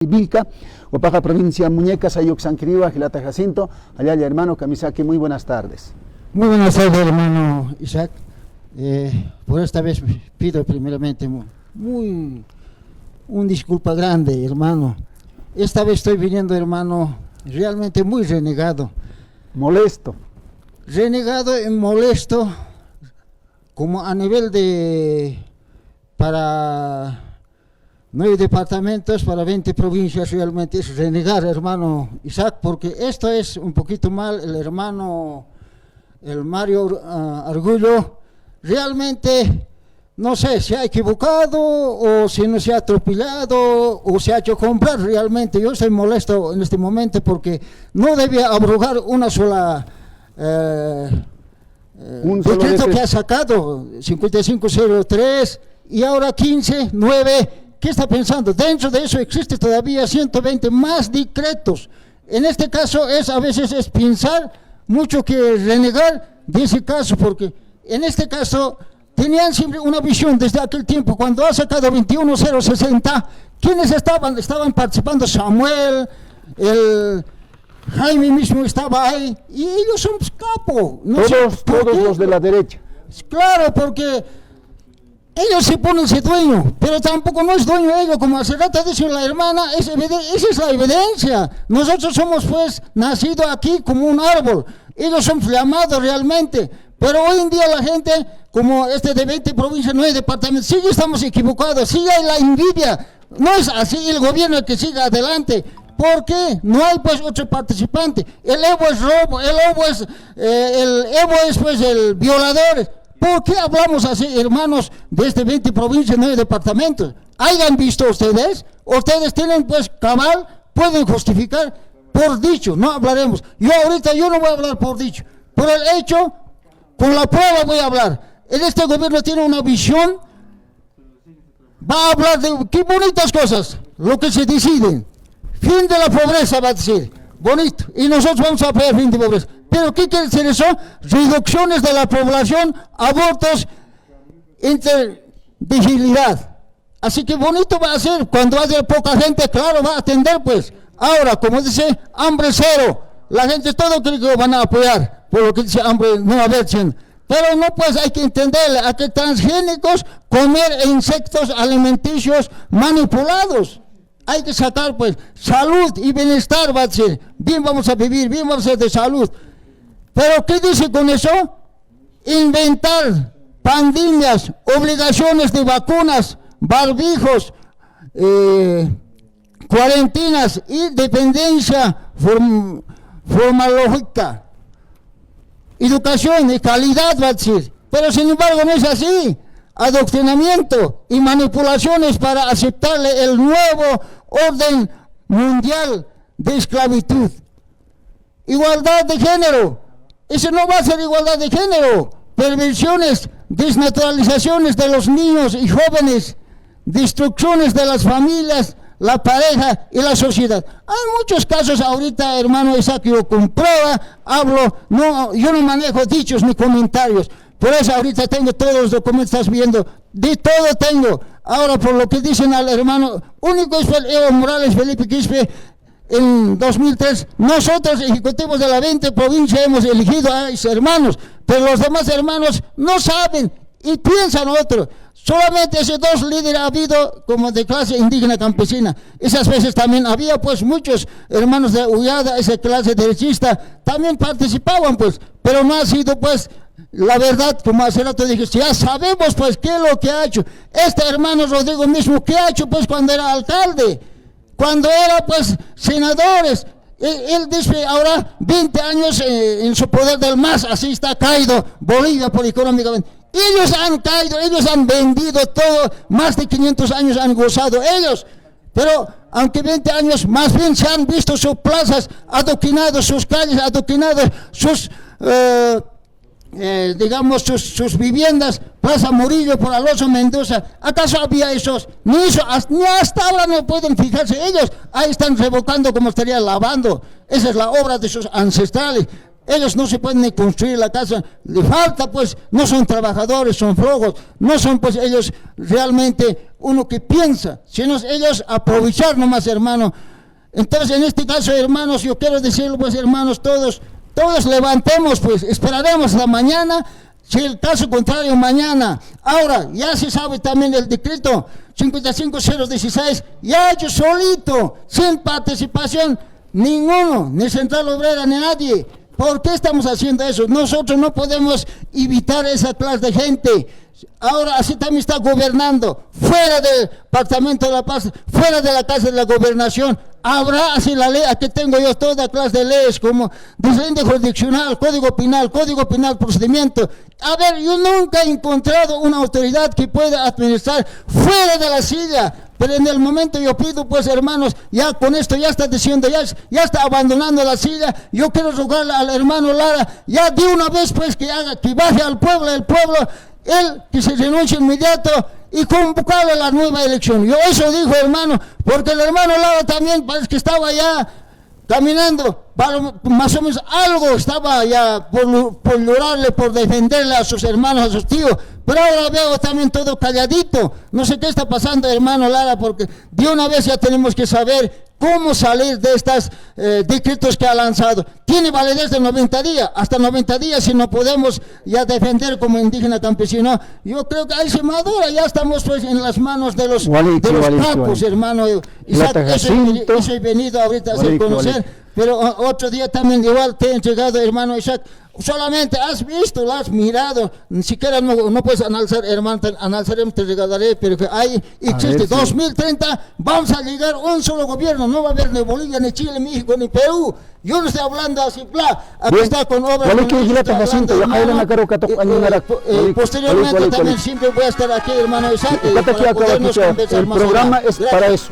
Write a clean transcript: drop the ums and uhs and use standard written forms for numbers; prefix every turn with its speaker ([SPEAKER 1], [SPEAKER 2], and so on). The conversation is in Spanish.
[SPEAKER 1] Vilca, Oaxaca, provincia Muñecas, Ayuc, San Quirigua, Gilata Jacinto, allá hermano Kamisaki, muy buenas tardes.
[SPEAKER 2] Muy buenas tardes, hermano Isaac. Por esta vez pido primeramente un disculpa grande, hermano. Esta vez estoy viniendo, hermano, realmente muy renegado.
[SPEAKER 1] Molesto.
[SPEAKER 2] Renegado y molesto, como a nivel de, para 9 departamentos, para 20 provincias, realmente es renegar, hermano Isaac, porque esto es un poquito mal. El hermano, el Mario Argullo, realmente no sé si ha equivocado o si no se ha atropellado o se ha hecho comprar. Realmente yo estoy molesto en este momento porque no debía abrogar una sola decreto que ha sacado 5503 y ahora 15.9. ¿Qué está pensando? Dentro de eso existe todavía 120 más decretos. En este caso a veces es pensar mucho que renegar de ese caso, porque en este caso tenían siempre una visión desde aquel tiempo, cuando ha sacado 21060, ¿quiénes estaban? Estaban participando Samuel, el Jaime mismo estaba ahí, y ellos son capos. No
[SPEAKER 1] todos los de la derecha.
[SPEAKER 2] Claro, porque ellos se ponen ese dueño, pero tampoco no es dueño ellos, como hace rato dice la hermana, esa es la evidencia. Nosotros somos pues nacidos aquí como un árbol, ellos son llamados realmente, pero hoy en día la gente, como de 20 provincias, 9 departamentos, sí estamos equivocados, sí hay la envidia, no es así el gobierno el que siga adelante. ¿Por qué? No hay pues otro participante. El Evo es robo, el Evo es pues el violador. ¿Por qué hablamos así, hermanos, de 20 provincias, 9 departamentos? ¿Hayan visto ustedes? Ustedes tienen pues cabal, pueden justificar por dicho, no hablaremos. Yo no voy a hablar por dicho, por el hecho, con la prueba voy a hablar. Este gobierno tiene una visión, va a hablar de qué bonitas cosas, lo que se deciden. Fin de la pobreza, va a decir, bonito, y nosotros vamos a apoyar fin de pobreza. Pero ¿qué quiere decir eso? Reducciones de la población, abortos, interdigibilidad. Así que bonito va a ser, cuando haya poca gente, claro, va a atender pues. Ahora, como dice, hambre cero, la gente todo cree que lo van a apoyar, por lo que dice hambre no aversión. Pero no, pues hay que entender a que transgénicos comer insectos alimenticios manipulados. Hay que sacar pues salud y bienestar, va a decir, bien vamos a vivir, bien vamos a ser de salud. Pero ¿qué dice con eso? Inventar pandemias, obligaciones de vacunas, barbijos, cuarentenas y dependencia formalógica. Educación de calidad, va a decir. Pero sin embargo no es así. Adoctrinamiento y manipulaciones para aceptarle el nuevo orden mundial de esclavitud. Igualdad de género. Eso no va a ser igualdad de género. Perversiones, desnaturalizaciones de los niños y jóvenes, destrucciones de las familias, la pareja y la sociedad. Hay muchos casos ahorita, hermano Isaac, yo comprueba, hablo, yo no manejo dichos ni comentarios. Por eso ahorita tengo todos los documentos, estás viendo, de todo tengo. Ahora, por lo que dicen al hermano, único es Evo Morales, Felipe Quispe, en 2003, nosotros, ejecutivos de la 20 provincia, hemos elegido a esos hermanos, pero los demás hermanos no saben y piensan otro. Solamente esos dos líderes ha habido como de clase indígena campesina. Esas veces también había pues muchos hermanos de Ullada, esa clase derechista, también participaban pues, pero no ha sido pues la verdad, como hace rato dije, ya sabemos pues qué es lo que ha hecho. Hermano Rodrigo mismo, ¿qué ha hecho pues cuando era alcalde? Cuando era pues senadores. Él dice ahora 20 años en su poder del MAS, así está caído Bolivia por económicamente. Ellos han caído, ellos han vendido todo, más de 500 años han gozado ellos. Pero aunque 20 años, más bien se han visto sus plazas adoctrinadas, sus calles adoctrinadas, sus digamos sus viviendas, Plaza Murillo por Alonso Mendoza. ¿Acaso había esos? Ni hasta ahora no pueden fijarse ellos. Ahí están revocando como estarían lavando. Esa es la obra de sus ancestrales. ellos no se pueden ni construir la casa, le falta pues, no son trabajadores, son flojos, no son pues ellos realmente uno que piensa, sino ellos aprovechar nomás, hermano. Entonces en este caso, hermanos, yo quiero decirlo pues, hermanos, todos levantemos pues, esperaremos la mañana. Si el caso contrario mañana, ahora ya se sabe también el decreto 55016, ya hecho solito, sin participación ninguno, ni Central Obrera ni nadie. ¿Por qué estamos haciendo eso? Nosotros no podemos evitar esa clase de gente. Ahora así también está gobernando, fuera del Departamento de la Paz, fuera de la Casa de la Gobernación. Habrá así la ley, aquí tengo yo toda clase de leyes como disidente jurisdiccional, código penal procedimiento. A ver, yo nunca he encontrado una autoridad que pueda administrar fuera de la silla. Pero en el momento yo pido, pues hermanos, ya con esto ya está diciendo, ya está abandonando la silla. Yo quiero rogarle al hermano Lara, ya de una vez pues que baje al pueblo, el pueblo, él que se renuncie inmediato y convocarle a la nueva elección. Yo eso dijo, hermano, porque el hermano Lara también parece que estaba ya caminando, más o menos algo estaba ya por lograrle, por defenderle a sus hermanos, a sus tíos, pero ahora veo también todo calladito. No sé qué está pasando, hermano Lara, porque de una vez ya tenemos que saber cómo salir de estos decretos que ha lanzado. Tiene validez de 90 días, hasta 90 días si no podemos ya defender como indígena campesino. Yo creo que hay semadura, ya estamos pues en las manos de los capos, hermano. Eso he venido ahorita a hacer conocer, pero otro día también igual te he entregado, hermano Isaac. Solamente has visto, lo has mirado, ni siquiera no puedes analizar, hermano, analizaremos, te regalaré, pero que hay, existe, 2030, vamos a llegar un solo gobierno, no va a haber ni Bolivia, ni Chile, ni México, ni Perú. Yo no estoy hablando así, aquí está con obras. Posteriormente también siempre voy a estar aquí, hermano Isaac, para podernos conversar
[SPEAKER 1] el
[SPEAKER 2] más
[SPEAKER 1] programa
[SPEAKER 2] allá.
[SPEAKER 1] es para eso.